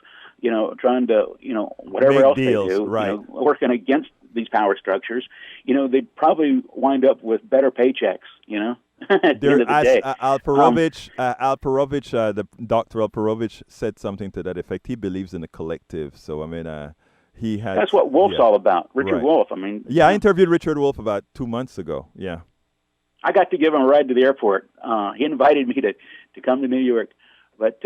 trying to, whatever Make else deals, they do, right. working against these power structures, they'd probably wind up with better paychecks, at the end of the day. Alperovich, the Dr. Alperovich said something to that effect. He believes in the collective. So, I mean, he had... That's what Wolf's all about, Richard Wolff. I mean... Yeah, I interviewed Richard Wolff about 2 months ago. Yeah. I got to give him a ride to the airport. He invited me to come to New York. But,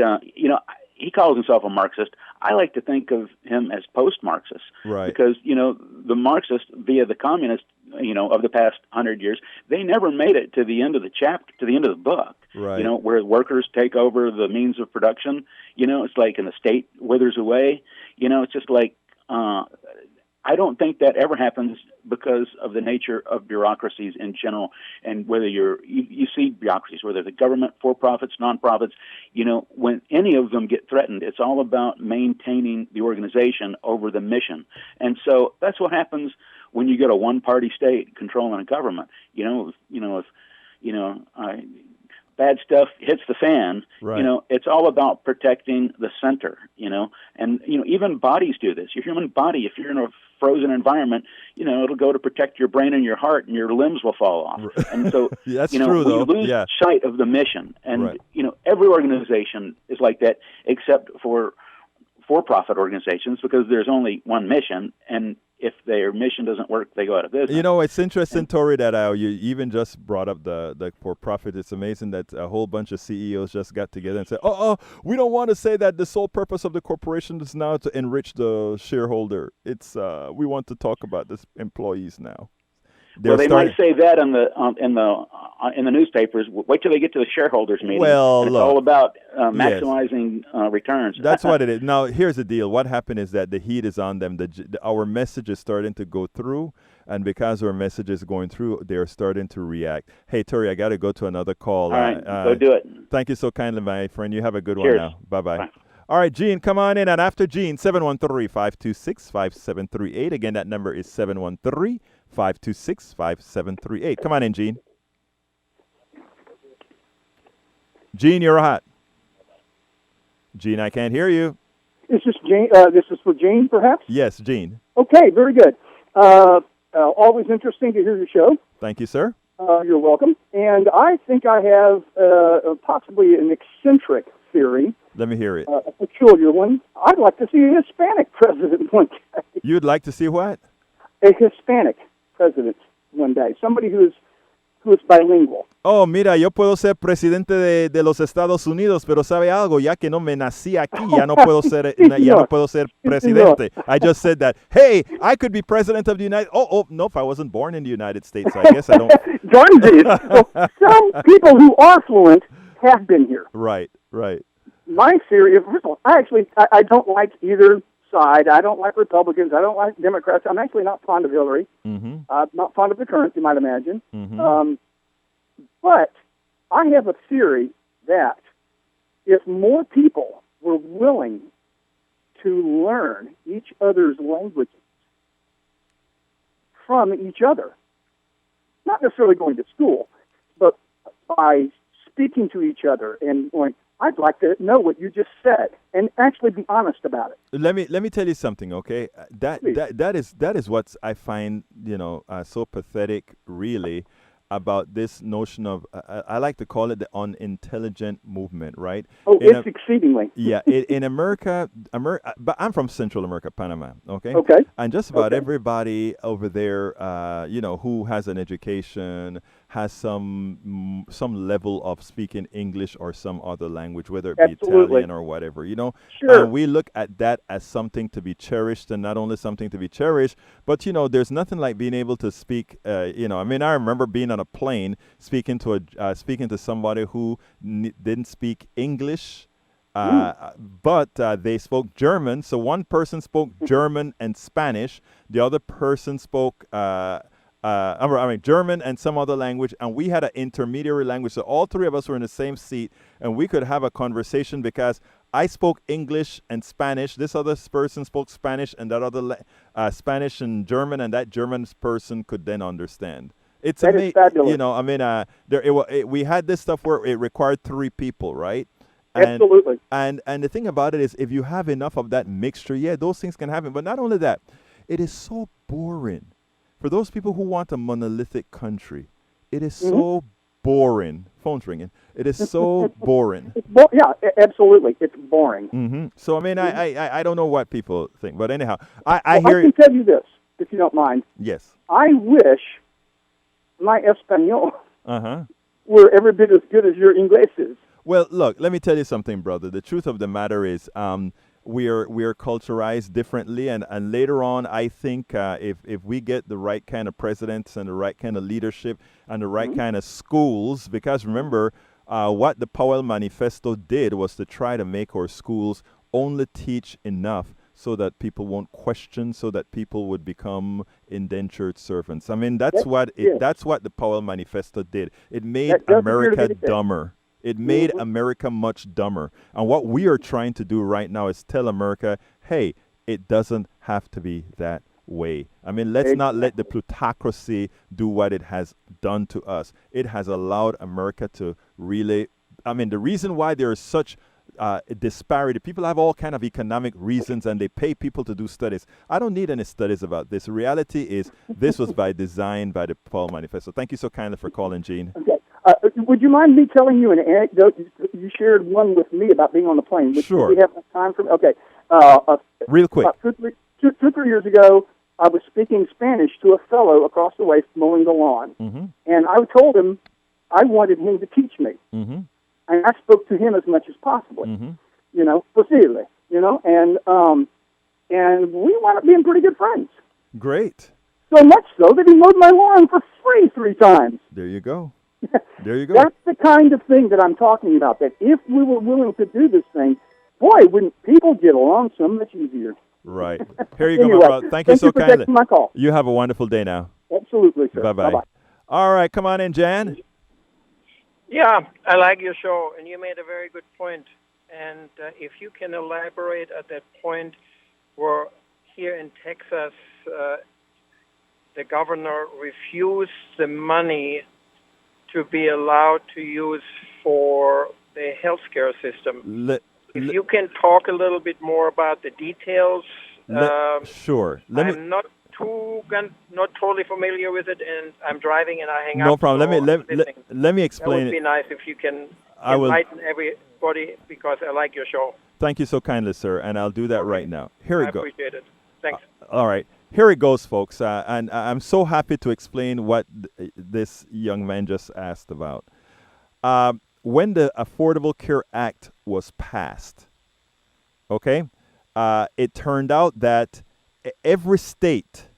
he calls himself a Marxist. I like to think of him as post-Marxist. Right. Because, the Marxists, via the communists, of the past 100 years, they never made it to the end of the chapter, to the end of the book. Right. Where workers take over the means of production. It's like, and the state withers away. It's just like, I don't think that ever happens because of the nature of bureaucracies in general, and whether you see bureaucracies, whether the government, for-profits, non-profits, when any of them get threatened, it's all about maintaining the organization over the mission. And so that's what happens when you get a one-party state controlling a government. If bad stuff hits the fan, right. It's all about protecting the center, and, even bodies do this. Your human body, if you're in a frozen environment, it'll go to protect your brain and your heart, and your limbs will fall off. And so, that's true, we lose sight of the mission. And, every organization is like that except for-profit organizations, because there's only one mission, and if their mission doesn't work, they go out of business. It's interesting, Tori, that you even just brought up the for-profit. It's amazing that a whole bunch of CEOs just got together and said, we don't want to say that the sole purpose of the corporation is now to enrich the shareholder. It's we want to talk about the employees now. They might say that in the newspapers. Wait till they get to the shareholders meeting. Well, it's all about maximizing returns. That's what it is. Now, here's the deal. What happened is that the heat is on them. Our message is starting to go through, and because our message is going through, they're starting to react. Hey, Tori, I got to go to another call. All right, go do it. Thank you so kindly, my friend. You have a good Cheers. one now. Bye-bye. Bye. All right, Gene, come on in. And after Gene, 713-526-5738. Again, that number is 713-526-5738. Come on in, Gene. Gene, you're hot. Gene, I can't hear you. Is this Jane? This is for Jane, perhaps? Yes, Gene. Okay, very good. Always interesting to hear your show. Thank you, sir. You're welcome. And I think I have possibly an eccentric theory. Let me hear it. A peculiar one. I'd like to see a Hispanic president one day. You'd like to see what? A Hispanic president one day. Somebody who is bilingual. Oh, mira, yo puedo ser presidente de los Estados Unidos, pero ¿sabe algo? Ya que no me nací aquí, ya no puedo ser, no puedo ser presidente. I just said that. Hey, I could be president of the United... Oh, no, if I wasn't born in the United States, I guess I don't... Darn it. Well, some people who are fluent have been here. Right. My theory is, first of all, I don't like either side. I don't like Republicans. I don't like Democrats. I'm actually not fond of Hillary. Mm-hmm. Not fond of the current, you might imagine. Mm-hmm. But I have a theory that if more people were willing to learn each other's languages from each other, not necessarily going to school, but by speaking to each other and going, I'd like to know what you just said, and actually be honest about it. Let me tell you something, okay? That is what I find, so pathetic, really, about this notion of I like to call it the unintelligent movement, right? Oh, it's exceedingly. Yeah, in America, but I'm from Central America, Panama, okay? Okay. And just about everybody over there, who has an education, has some level of speaking English or some other language, whether it be Italian or whatever, Sure. And we look at that as something to be cherished, and not only something to be cherished, but, there's nothing like being able to speak, I remember being on a plane speaking to somebody who didn't speak English, but they spoke German. So one person spoke German and Spanish. The other person spoke German and some other language, and we had an intermediary language. So all three of us were in the same seat, and we could have a conversation because I spoke English and Spanish. This other person spoke Spanish, and that other Spanish and German, and that German person could then understand. It's amazing, we had this stuff where it required three people, right? Absolutely. And the thing about it is, if you have enough of that mixture, those things can happen. But not only that, it is so boring. For those people who want a monolithic country, it is so boring. Phone's ringing. It is so boring. Absolutely. It's boring. So, I mean, I don't know what people think. But anyhow, I I hear can tell you this, if you don't mind. Yes. I wish my Espanol Uh-huh. were every bit as good as your English is. Well, look, let me tell you something, brother. The truth of the matter is we are culturized differently. And later on, I think if we get the right kind of presidents and the right kind of leadership and the right kind of schools, because remember, what the Powell Manifesto did was to try to make our schools only teach enough so that people won't question, so that people would become indentured servants. I mean, that's what the Powell Manifesto did. It made America dumber. It made America much dumber. And what we are trying to do right now is tell America, hey, it doesn't have to be that way. I mean, let's not let the plutocracy do what it has done to us. It has allowed America to really, I mean, the reason why there is such disparity, people have all kind of economic reasons and they pay people to do studies. I don't need any studies about this. The reality is this was by design by the Powell Manifesto. Thank you so kindly for calling, Gene. Okay. Would you mind me telling you an anecdote? You shared one with me about being on the plane. Sure. Do we have time for? Okay. Real quick. About two, 3 years ago, I was speaking Spanish to a fellow across the way mowing the lawn, and I told him I wanted him to teach me, and I spoke to him as much as possible. You know, posible. You know, and we wound up being pretty good friends. Great. So much so that he mowed my lawn for free 3 times. There you go. There you go. That's the kind of thing that I'm talking about, that if we were willing to do this thing, boy, wouldn't people get along so much easier. Right. Here you go, Anyway, my brother. Thank you so for kindly. taking my call. You have a wonderful day now. Absolutely, sir. Bye-bye. Bye-bye. All right, come on in, Jan. Yeah, I like your show, and you made a very good point. And if you can elaborate at that point where here in Texas, the governor refused the money to be allowed to use for the healthcare system. If you can talk a little bit more about the details. Sure. I'm not totally familiar with it, and I'm driving and I hang up. No problem. So Let me explain That would be it. nice if you can enlighten everybody, because I like your show. Thank you so kindly, sir, and I'll do that right now. Here we go. I appreciate it. Thanks. All right. Here it goes, folks. And I'm so happy to explain what this young man just asked about. When the Affordable Care Act was passed, okay, it turned out that every state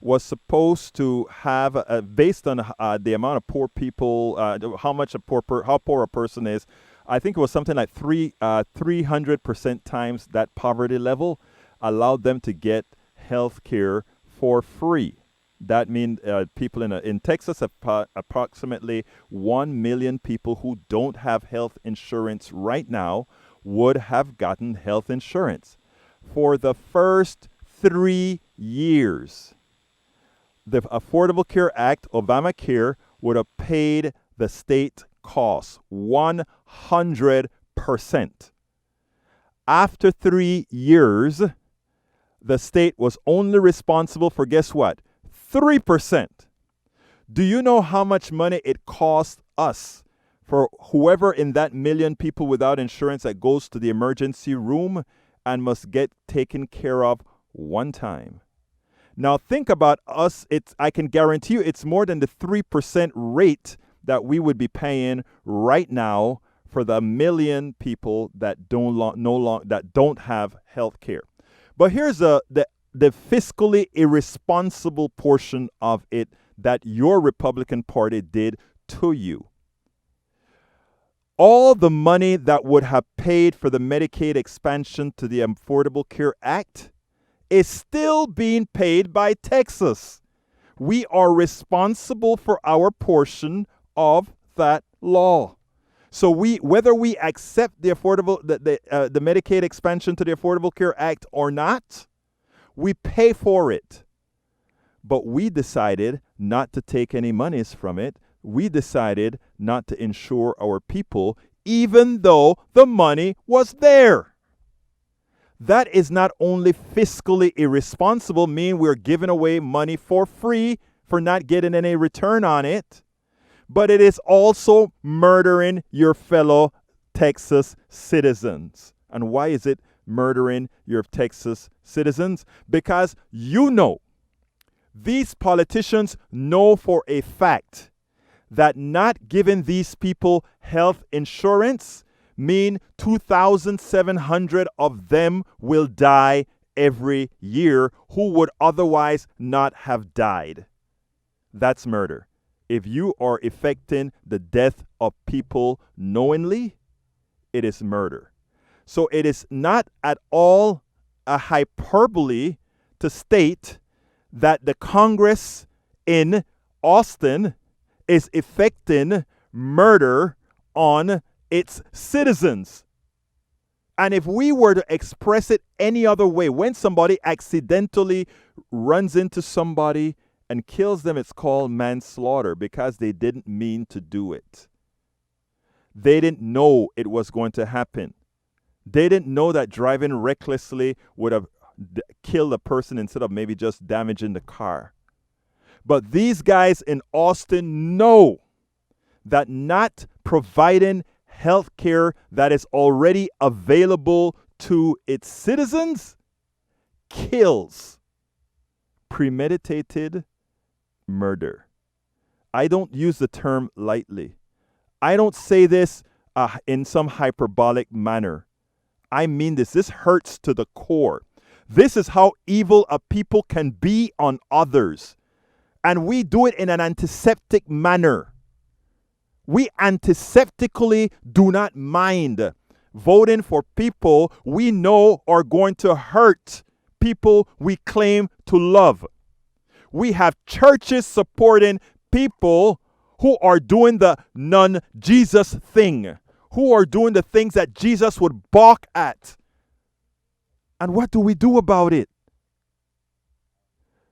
was supposed to have, based on the amount of poor people, how poor a person is, I think it was something like 300% times that poverty level, allowed them to get health care for free. That means people in Texas, approximately 1 million people who don't have health insurance right now would have gotten health insurance. For the first 3 years, the Affordable Care Act, Obamacare, would have paid the state costs 100%. After 3 years, the state was only responsible for, guess what? 3%. Do you know how much money it cost us for whoever in that million people without insurance that goes to the emergency room and must get taken care of one time? Now think about us. I can guarantee you it's more than the 3% rate that we would be paying right now for the million people that don't have health care. But here's the fiscally irresponsible portion of it that your Republican Party did to you. All the money that would have paid for the Medicaid expansion to the Affordable Care Act is still being paid by Texas. We are responsible for our portion of that law. So whether we accept the Medicaid expansion to the Affordable Care Act or not, we pay for it. But we decided not to take any monies from it. We decided not to insure our people, even though the money was there. that is not only fiscally irresponsible, meaning we're giving away money for free for not getting any return on it, but it is also murdering your fellow Texas citizens. And why is it murdering your Texas citizens? Because these politicians know for a fact that not giving these people health insurance mean 2,700 of them will die every year who would otherwise not have died. That's murder. If you are effecting the death of people knowingly, it is murder. So it is not at all a hyperbole to state that the Congress in Austin is effecting murder on its citizens. And if we were to express it any other way, when somebody accidentally runs into somebody and kills them, it's called manslaughter because they didn't mean to do it. They didn't know it was going to happen. They didn't know that driving recklessly would have killed a person instead of maybe just damaging the car. But these guys in Austin know that not providing health care that is already available to its citizens kills. Premeditated murder. I don't use the term lightly. I don't say this in some hyperbolic manner. I mean this. This hurts to the core. This is how evil a people can be on others. And we do it in an antiseptic manner. We antiseptically do not mind voting for people we know are going to hurt people we claim to love. We have churches supporting people who are doing the non-Jesus thing, who are doing the things that Jesus would balk at. And what do we do about it?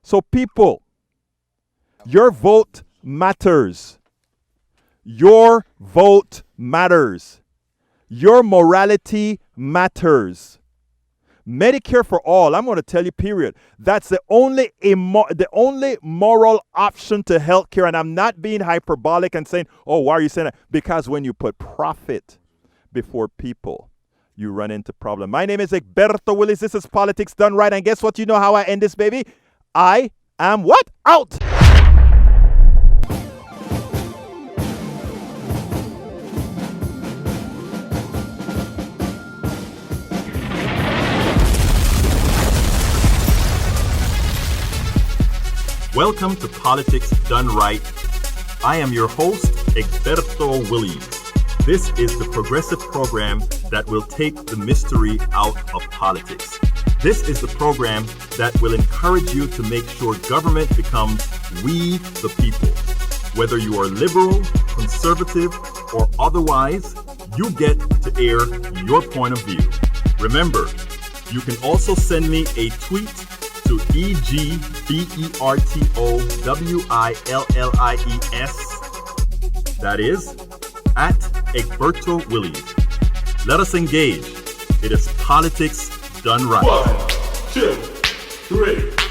So people, your vote matters. Your vote matters. Your morality matters. Medicare for all, I'm going to tell you, period. That's the only moral option to health care. And I'm not being hyperbolic and saying, oh, why are you saying that? Because when you put profit before people, you run into problem. My name is Egberto Willis. This is Politics Done Right. And guess what? You know how I end this, baby? I am what? Out! Welcome to Politics Done Right. I am your host, Egberto Williams. This is the progressive program that will take the mystery out of politics. This is the program that will encourage you to make sure government becomes we the people. Whether you are liberal, conservative, or otherwise, you get to air your point of view. Remember, you can also send me a tweet to EGBERTOWILLIES. That is at Egberto Williams. Let us engage. It is Politics Done Right. 1, 2, 3.